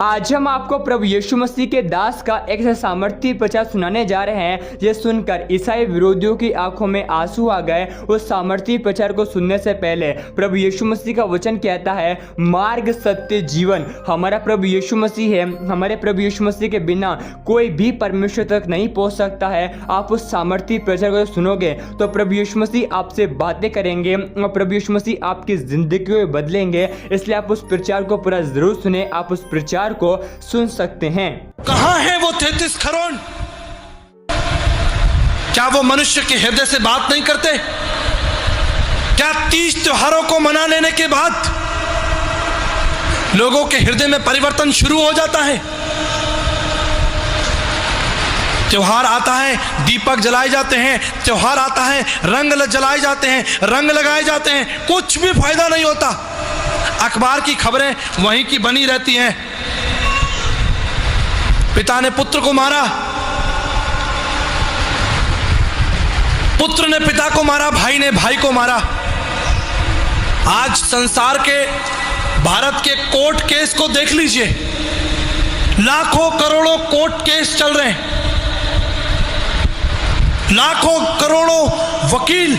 आज हम आपको प्रभु यीशु मसीह के दास का एक सामर्थ्य प्रचार सुनाने जा रहे हैं। ये सुनकर ईसाई विरोधियों की आंखों में आंसू आ गए। उस सामर्थ्य प्रचार को सुनने से पहले प्रभु यीशु मसीह का वचन कहता है, मार्ग सत्य जीवन हमारा प्रभु यीशु मसीह है। हमारे प्रभु यीशु मसीह के बिना कोई भी परमेश्वर तक नहीं पहुंच सकता है। आप उस सामर्थ्य प्रचार को सुनोगे तो प्रभु यीशु मसीह आपसे बातें करेंगे और प्रभु यीशु मसीह आपकी जिंदगी को बदलेंगे। इसलिए आप उस प्रचार को पूरा जरूर सुने। आप उस प्रचार को सुन सकते हैं। कहां है वो 33 करोड़? क्या वो मनुष्य के हृदय से बात नहीं करते? क्या 30 त्योहारों को मना लेने के बाद लोगों के हृदय में परिवर्तन शुरू हो जाता है? त्योहार आता है, दीपक जलाए जाते हैं, त्योहार आता है, रंग जलाए जाते हैं, रंग लगाए जाते हैं, कुछ भी फायदा नहीं होता। अखबार की खबरें वहीं की बनी रहती हैं। पिता ने पुत्र को मारा, पुत्र ने पिता को मारा, भाई ने भाई को मारा। आज संसार के, भारत के कोर्ट केस को देख लीजिए। लाखों करोड़ों कोर्ट केस चल रहे हैं। लाखों करोड़ों वकील,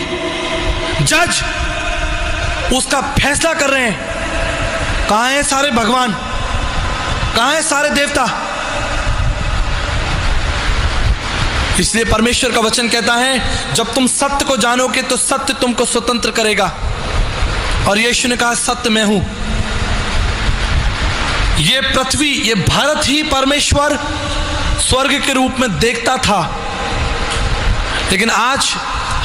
जज उसका फैसला कर रहे हैं। कहां हैं सारे भगवान? कहां हैं सारे देवता? इसलिए परमेश्वर का वचन कहता है, जब तुम सत्य को जानोगे तो सत्य तुमको स्वतंत्र करेगा। और यीशु ने कहा, सत्य मैं हूं। ये पृथ्वी, ये भारत ही परमेश्वर स्वर्ग के रूप में देखता था। लेकिन आज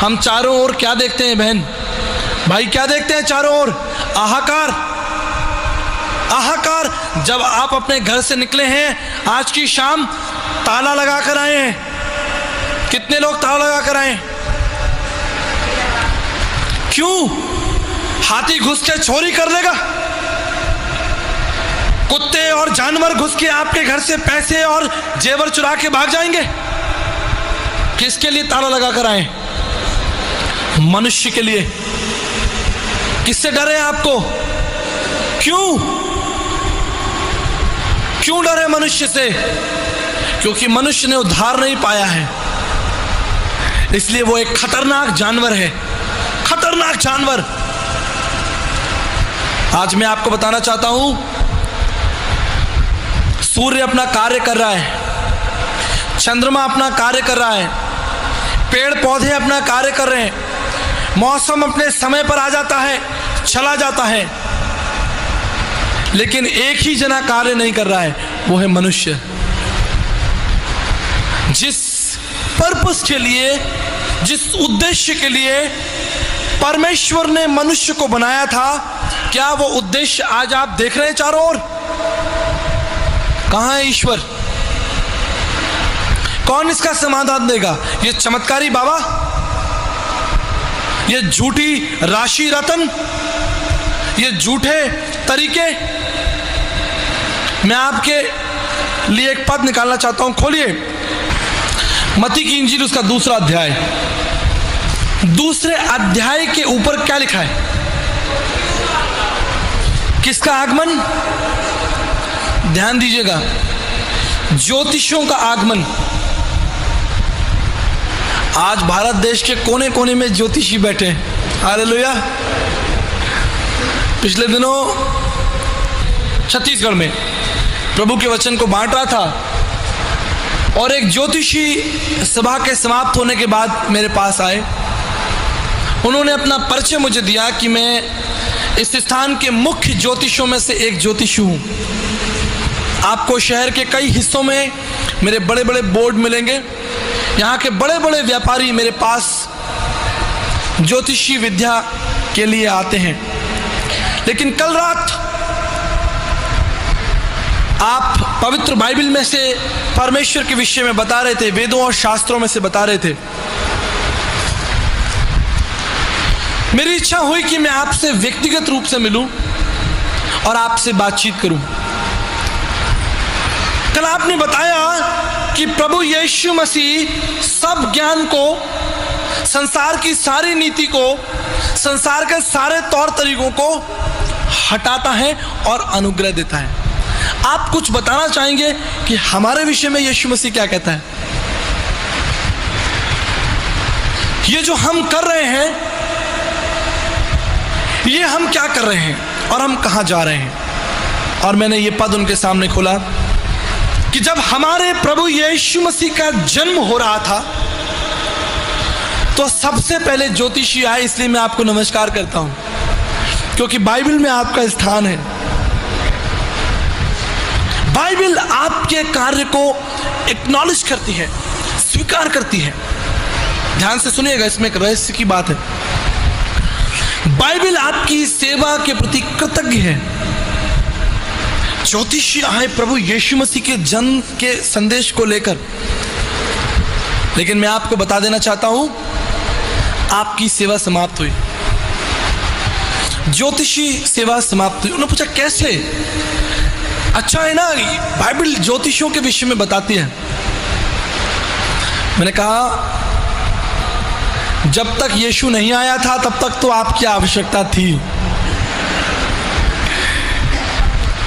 हम चारों ओर क्या देखते हैं बहन भाई? क्या देखते हैं चारों ओर? हाहाकार, हाहाकार। जब आप अपने घर से निकले हैं आज की शाम, ताला लगा कर आए हैं। कितने लोग ताला लगा कर आए? क्यों? हाथी घुस के चोरी कर लेगा? कुत्ते और जानवर घुस के आपके घर से पैसे और जेवर चुरा के भाग जाएंगे? किसके लिए ताला लगा कर आए? मनुष्य के लिए। किससे डरे आपको? क्यों क्यों डरे मनुष्य से? क्योंकि मनुष्य ने उद्धार नहीं पाया है। इसलिए वो एक खतरनाक जानवर है, खतरनाक जानवर। आज मैं आपको बताना चाहता हूं, सूर्य अपना कार्य कर रहा है, चंद्रमा अपना कार्य कर रहा है, पेड़ पौधे अपना कार्य कर रहे हैं, मौसम अपने समय पर आ जाता है, चला जाता है। लेकिन एक ही जना कार्य नहीं कर रहा है, वो है मनुष्य। जिस पर्पस के लिए, जिस उद्देश्य के लिए परमेश्वर ने मनुष्य को बनाया था, क्या वो उद्देश्य आज आप देख रहे हैं चारों ओर? कहां है ईश्वर? कौन इसका समाधान देगा? ये चमत्कारी बाबा? ये झूठी राशि रतन? ये झूठे तरीके? मैं आपके लिए एक पद निकालना चाहता हूं। खोलिए मत्ती की इंजील, उसका दूसरा अध्याय। दूसरे अध्याय के ऊपर क्या लिखा है? किसका आगमन? ध्यान दीजिएगा, ज्योतिषियों का आगमन। आज भारत देश के कोने कोने में ज्योतिषी बैठे हैं। हालेलुया। पिछले दिनों छत्तीसगढ़ में प्रभु के वचन को बांट रहा था और एक ज्योतिषी सभा के समाप्त होने के बाद मेरे पास आए। उन्होंने अपना परिचय मुझे दिया कि मैं इस स्थान के मुख्य ज्योतिषों में से एक ज्योतिषी हूँ। आपको शहर के कई हिस्सों में मेरे बड़े बड़े बोर्ड मिलेंगे। यहाँ के बड़े बड़े व्यापारी मेरे पास ज्योतिषी विद्या के लिए आते हैं। लेकिन कल रात आप पवित्र बाइबल में से परमेश्वर के विषय में बता रहे थे, वेदों और शास्त्रों में से बता रहे थे। मेरी इच्छा हुई कि मैं आपसे व्यक्तिगत रूप से मिलूं और आपसे बातचीत करूं। कल आपने बताया कि प्रभु यीशु मसीह सब ज्ञान को, संसार की सारी नीति को, संसार के सारे तौर तरीकों को हटाता है और अनुग्रह देता है। आप कुछ बताना चाहेंगे कि हमारे विषय में यीशु मसीह क्या कहता है? ये जो हम कर रहे हैं, ये हम क्या कर रहे हैं और हम कहां जा रहे हैं? और मैंने ये पद उनके सामने खोला कि जब हमारे प्रभु यीशु मसीह का जन्म हो रहा था तो सबसे पहले ज्योतिषी आए। इसलिए मैं आपको नमस्कार करता हूं, क्योंकि बाइबल में आपका स्थान है। बाइबल आपके कार्य को एक्नॉलेज करती है, स्वीकार करती है। ध्यान से सुनिएगा, इसमें एक रहस्य की बात है। बाइबल आपकी सेवा के प्रति कृतज्ञ है। ज्योतिषी आए प्रभु यीशु मसीह के जन्म के संदेश को लेकर, लेकिन मैं आपको बता देना चाहता हूं, आपकी सेवा समाप्त हुई। ज्योतिषी सेवा समाप्त हुई। उन्होंने पूछा कैसे? अच्छा है ना, बाइबल ज्योतिषियों के विषय में बताती है। मैंने कहा जब तक यीशु नहीं आया था तब तक तो आपकी आवश्यकता थी,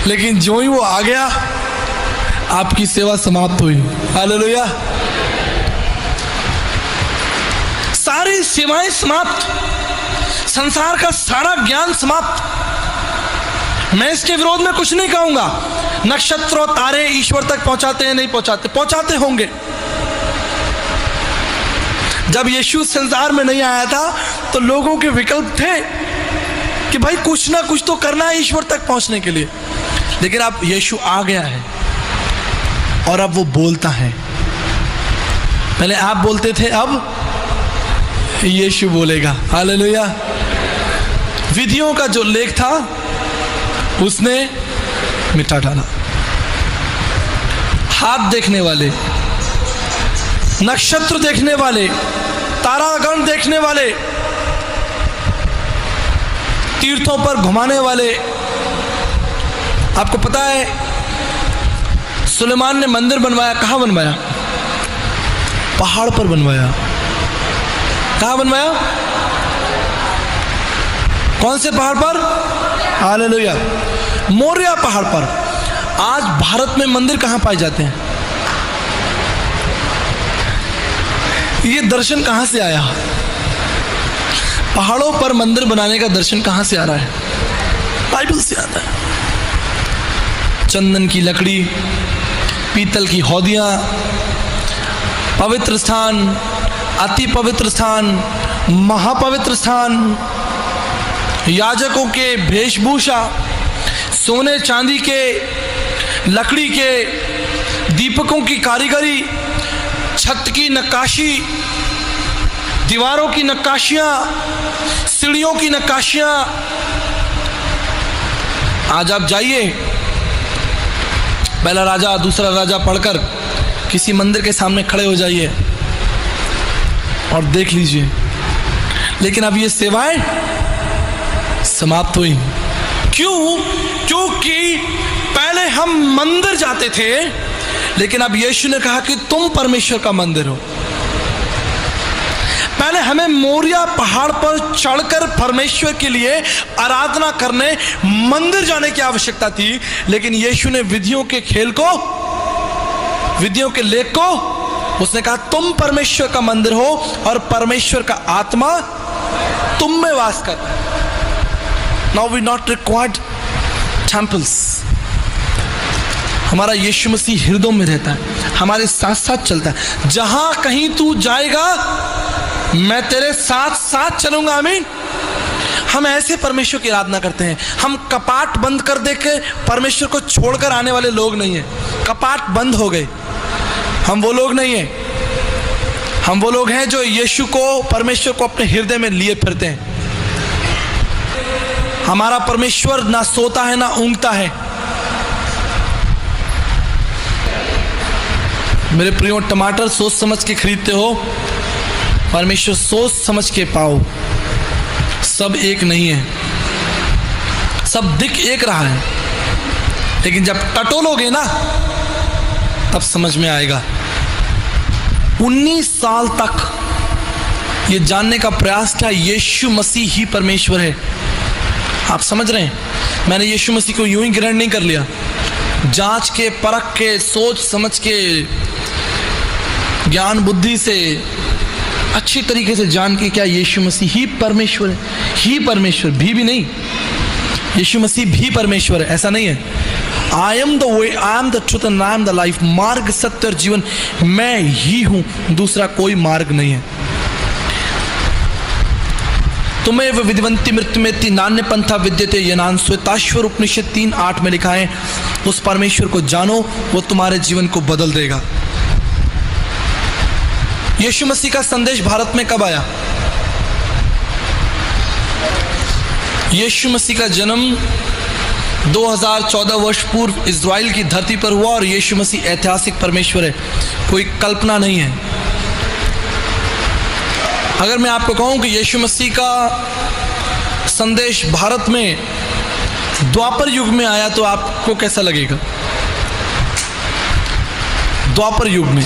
लेकिन जो ही वो आ गया आपकी सेवा समाप्त हुई। हालेलुया। सारी सेवाएं समाप्त, संसार का सारा ज्ञान समाप्त। मैं इसके विरोध में कुछ नहीं कहूंगा। नक्षत्र और तारे ईश्वर तक पहुंचाते हैं? नहीं पहुंचाते, पहुंचाते होंगे। जब यीशु संसार में नहीं आया था तो लोगों के विकल्प थे कि भाई कुछ ना कुछ तो करना है ईश्वर तक पहुंचने के लिए। लेकिन अब यीशु आ गया है और अब वो बोलता है। पहले आप बोलते थे, अब यीशु बोलेगा। हालेलुया। विधियों का जो लेख था उसने मिटा डाला। हाथ देखने वाले, नक्षत्र देखने वाले, तारागण देखने वाले, तीर्थों पर घुमाने वाले। आपको पता है सुलेमान ने मंदिर बनवाया। कहां बनवाया? पहाड़ पर बनवाया। कहां बनवाया? कौन से पहाड़ पर? हालेलुया, मोरिया पहाड़ पर। आज भारत में मंदिर कहां पाए जाते हैं? ये दर्शन कहां से आया? पहाड़ों पर मंदिर बनाने का दर्शन कहां से आ रहा है? बाइबल से आता है। चंदन की लकड़ी, पीतल की हौदियां, पवित्र स्थान, अति पवित्र स्थान, महापवित्र स्थान, याजकों के वेशभूषा, सोने चांदी के, लकड़ी के, दीपकों की कारीगरी, छत की नक्काशी, दीवारों की नक्काशियां, सीढ़ियों की नक्काशियां। आज आप जाइए, पहला राजा दूसरा राजा पढ़कर किसी मंदिर के सामने खड़े हो जाइए और देख लीजिए। लेकिन अब ये सेवाएं समाप्त हुई। क्यों? क्योंकि पहले हम मंदिर जाते थे, लेकिन अब यीशु ने कहा कि तुम परमेश्वर का मंदिर हो। पहले हमें मोरिया पहाड़ पर चढ़कर परमेश्वर के लिए आराधना करने मंदिर जाने की आवश्यकता थी, लेकिन यीशु ने विधियों के खेल को, विधियों के लेख को, उसने कहा तुम परमेश्वर का मंदिर हो और परमेश्वर का आत्मा तुम में वास करता है। Now we not required temples. हमारा यीशु मसीह हृदयों में रहता है, हमारे साथ साथ चलता है। जहां कहीं तू जाएगा मैं तेरे साथ साथ चलूंगा। आमीन। हम ऐसे परमेश्वर की आराधना करते हैं। हम कपाट बंद कर दे के परमेश्वर को छोड़कर आने वाले लोग नहीं हैं। कपाट बंद हो गए, हम वो लोग नहीं हैं। हम वो लोग हैं जो यीशु को, परमेश्वर को अपने हृदय में लिए फिरते हैं। हमारा परमेश्वर ना सोता है ना ऊँघता है। मेरे प्रियो, टमाटर सोच समझ के खरीदते हो, परमेश्वर सोच समझ के पाओ। सब एक नहीं है, सब दिख एक रहा है, लेकिन जब टटोलोगे ना तब समझ में आएगा। 19 साल तक ये जानने का प्रयास किया यीशु मसीह ही परमेश्वर है। आप समझ रहे हैं? मैंने यीशु मसीह को यूं ही ग्रहण नहीं कर लिया। जांच के, परख के, सोच समझ के, ज्ञान बुद्धि से अच्छी तरीके से जान के क्या यीशु मसीह ही परमेश्वर है, ही परमेश्वर भी नहीं, यीशु मसीह भी परमेश्वर है, ऐसा नहीं है। I am the way, I am the truth and I am the life, मार्ग, सत्य और जीवन मैं ही हूं, दूसरा कोई मार्ग नहीं है। तुम्हें विधिवंती मृत्युमेति नान्य पंथा विद्यते यनान, श्वेताश्वर उपनिषद 3:8 में लिखा है, उस परमेश्वर को जानो, वो तुम्हारे जीवन को बदल देगा। यीशु मसीह का संदेश भारत में कब आया? यीशु मसीह का जन्म 2014 वर्ष पूर्व इज़राइल की धरती पर हुआ और यीशु मसीह ऐतिहासिक परमेश्वर है, कोई कल्पना नहीं है। अगर मैं आपको कहूं कि यीशु मसीह का संदेश भारत में द्वापर युग में आया तो आपको कैसा लगेगा? द्वापर युग में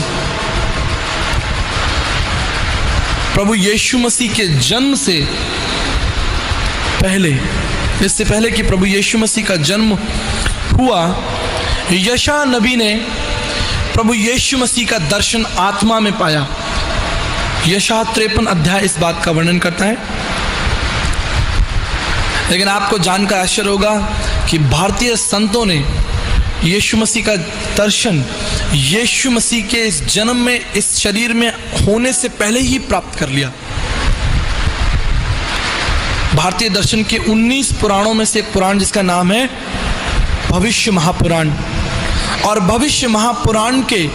प्रभु यीशु मसीह के जन्म से पहले, इससे पहले कि प्रभु यीशु मसीह का जन्म हुआ, यशायाह नबी ने प्रभु यीशु मसीह का दर्शन आत्मा में पाया। यशायाह 53 अध्याय इस बात का वर्णन करता है। लेकिन आपको जानकर आश्चर्य होगा कि भारतीय संतों ने यीशु मसीह का दर्शन यीशु मसीह के इस जन्म में, इस शरीर में होने से पहले ही प्राप्त कर लिया। भारतीय दर्शन के 19 पुराणों में से एक पुराण जिसका नाम है भविष्य महापुराण, और भविष्य महापुराण के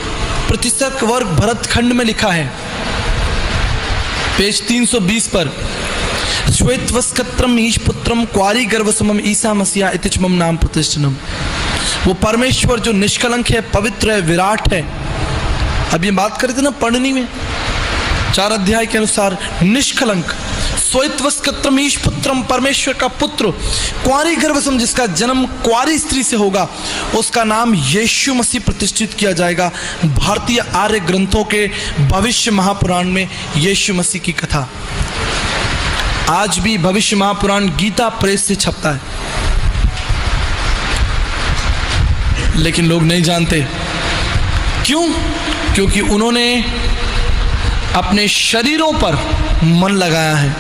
प्रतिशत वर्ग भरतखंड में लिखा है, पेज 320 पर, श्वेतवस्कत्रम ईश पुत्रम क्वारी गर्भसमम ईसा मसीहा इतिचमम नाम प्रतिष्ठनम। वो परमेश्वर जो निष्कलंक है, पवित्र है, विराट है। अब ये बात कर रहे थे ना पढ़नी में, 4 अध्याय के अनुसार निष्कलंक, श्वेतवस्कत्रम ईश पुत्रम, परमेश्वर का पुत्र, क्वारी गर्भसम, जिसका जन्म क्वारी स्त्री से होगा, उसका नाम यीशु मसीह प्रतिष्ठित किया जाएगा। भारतीय आर्य ग्रंथों के भविष्य महापुराण में यीशु मसीह की कथा। आज भी भविष्य महापुराण गीता प्रेस से छपता है, लेकिन लोग नहीं जानते। क्यों? क्योंकि उन्होंने अपने शरीरों पर मन लगाया है।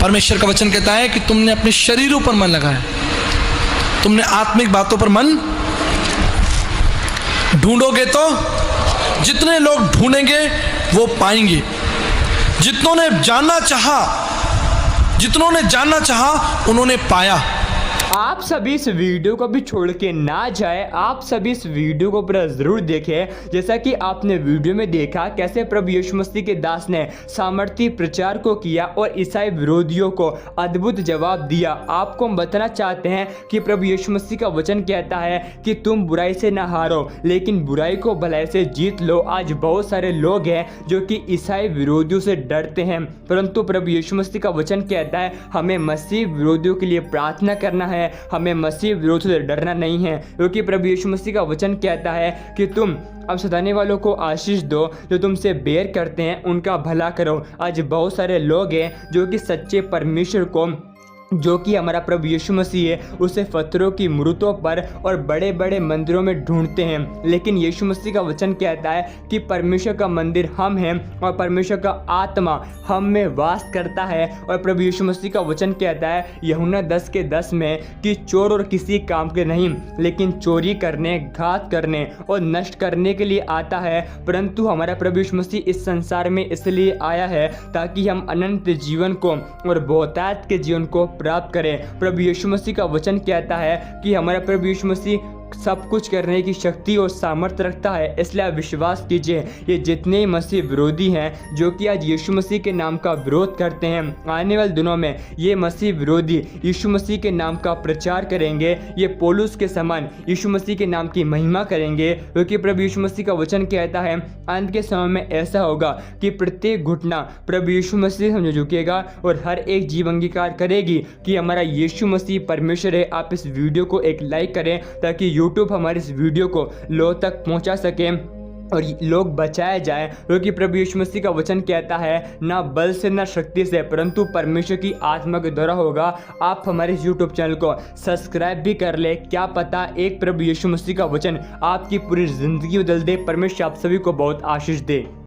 परमेश्वर का वचन कहता है कि तुमने अपने शरीरों पर मन लगाया, तुमने आत्मिक बातों पर मन ढूंढोगे तो जितने लोग ढूंढेंगे वो पाएंगे। जितनों ने जानना चाहा उन्होंने पाया। आप सभी इस वीडियो को भी छोड़ के ना जाए, आप सभी इस वीडियो को पूरा जरूर देखें। जैसा कि आपने वीडियो में देखा कैसे प्रभु यीशु मसीह के दास ने सामर्थी प्रचार को किया और ईसाई विरोधियों को अद्भुत जवाब दिया। आपको हम बताना चाहते हैं कि प्रभु यीशु मसीह का वचन कहता है कि तुम बुराई से ना हारो लेकिन बुराई को भलाई से जीत लो। आज बहुत सारे लोग हैं जो कि ईसाई विरोधियों से डरते हैं, परंतु प्रभु यीशु मसीह का वचन कहता है हमें मसीह विरोधियों के लिए प्रार्थना करना है, हमें मसीह विरोध से डरना नहीं है, क्योंकि प्रभु यीशु मसीह का वचन कहता है कि तुम अब सताने वालों को आशीष दो, जो तुमसे बैर करते हैं उनका भला करो। आज बहुत सारे लोग हैं जो कि सच्चे परमेश्वर को, जो कि हमारा प्रभु यीशु मसीह है, उसे पत्थरों की मूर्तों पर और बड़े बड़े मंदिरों में ढूंढते हैं। लेकिन यीशु मसीह का वचन कहता है कि परमेश्वर का मंदिर हम हैं और परमेश्वर का आत्मा हम में वास करता है। और प्रभु यीशु मसीह का वचन कहता है यूहन्ना 10:10 में कि चोर और किसी काम के नहीं लेकिन चोरी करने, घात करने और नष्ट करने के लिए आता है, परंतु हमारा प्रभु यीशु मसीह इस संसार में इसलिए आया है ताकि हम अनंत जीवन को और बहुतायत के जीवन को प्राप्त करें। प्रभु यीशु मसीह का वचन कहता है कि हमारा प्रभु यीशु मसीह सब कुछ करने की शक्ति और सामर्थ्य रखता है, इसलिए आप विश्वास कीजिए। ये जितने मसीह विरोधी हैं जो कि आज यीशु मसीह के नाम का विरोध करते हैं, आने वाले दिनों में ये मसीह विरोधी यीशु मसीह के नाम का प्रचार करेंगे। ये पौलुस के समान यीशु मसीह के नाम की महिमा करेंगे, क्योंकि प्रभु यीशु मसीह का वचन कहता है अंत के समय में ऐसा होगा कि प्रत्येक घुटना प्रभु यीशु मसीह से झुकेगा और हर एक जीव अंगीकार करेगी कि हमारा यीशु मसीह परमेश्वर है। आप इस वीडियो को एक लाइक करें ताकि यूट्यूब हमारे इस वीडियो को लोग तक पहुंचा सके। और लोग बचाए जाएं, क्योंकि प्रभु यीशु मसीह का वचन कहता है ना बल से ना शक्ति से परंतु परमेश्वर की आत्मा के द्वारा होगा। आप हमारे YouTube चैनल को सब्सक्राइब भी कर ले, क्या पता एक प्रभु यीशु मसीह का वचन आपकी पूरी जिंदगी बदल दे। परमेश्वर आप सभी को बहुत आशीष दे।